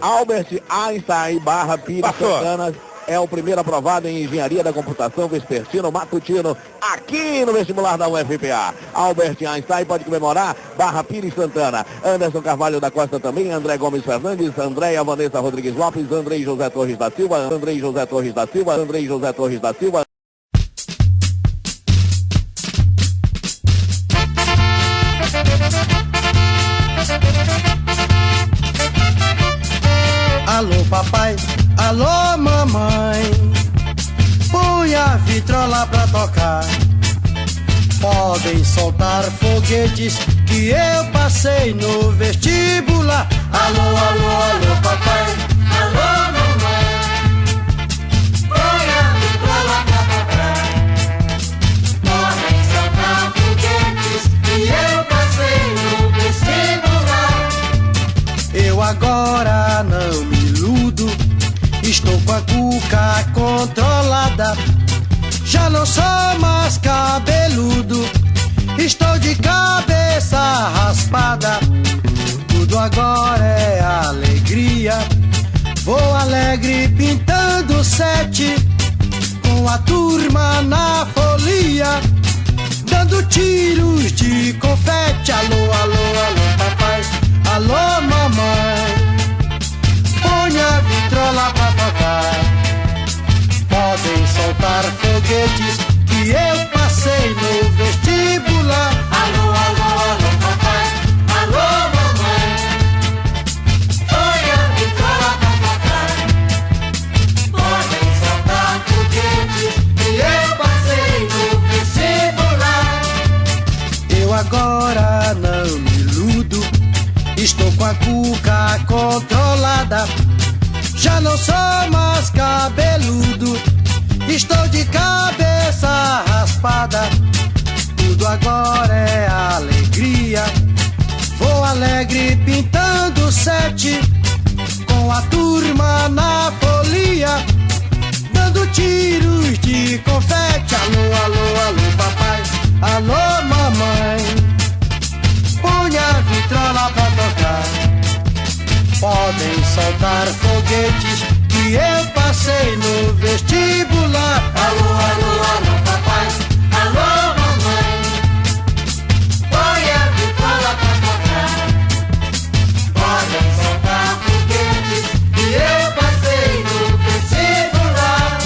Albert Einstein / Pires Santana é o primeiro aprovado em Engenharia da Computação Vespertino Matutino aqui no vestibular da UFPA. Albert Einstein pode comemorar / Pires Santana. Anderson Carvalho da Costa também, André Gomes Fernandes, Andréia Vanessa Rodrigues Lopes, Andrei José Torres da Silva, Andrei José Torres da Silva, Andrei José Torres da Silva. Alô papai, alô mamãe, põe a vitrola pra tocar. Podem soltar foguetes que eu passei no vestibular. Alô, alô, alô papai, alô mamãe, põe a vitrola pra tocar. Podem soltar foguetes que eu passei no vestibular. Eu agora não me iludo, estou com a cuca controlada. Já não sou mais cabeludo, estou de cabeça raspada. Tudo agora é alegria, vou alegre pintando 7, com a turma na folia, dando tiros de confete. Alô, alô, alô papai, alô mamãe, põe a vitrola pra tocar. Podem soltar foguetes que eu passei no vestibular. Alô, alô, alô papai, alô mamãe, põe a vitrola pra tocar. Podem soltar foguetes que eu passei no vestibular. Eu agora não me iludo, estou com a cuca controlada. Já não sou mais cabeludo, estou de cabeça raspada. Tudo agora é alegria, vou alegre pintando 7, com a turma na folia, dando tiros de confete. Alô, alô, alô papai, alô mamãe, põe a vitrola pra tocar. Podem soltar foguetes que eu passei no vestibular. Alô, alô, alô papai, alô mamãe, põe a vitrola pra tocar. Podem soltar foguetes que eu passei no vestibular.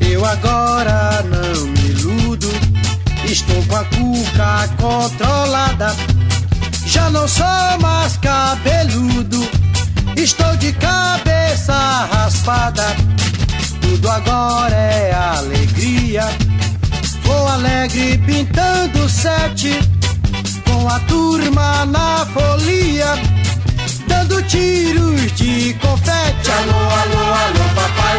Eu agora não me iludo, estou com a cuca controlada. Já não sou mais cabeludo, estou de cabeça raspada. Tudo agora é alegria, vou alegre pintando 7, com a turma na folia, dando tiros de confete. Alô, alô, alô papai,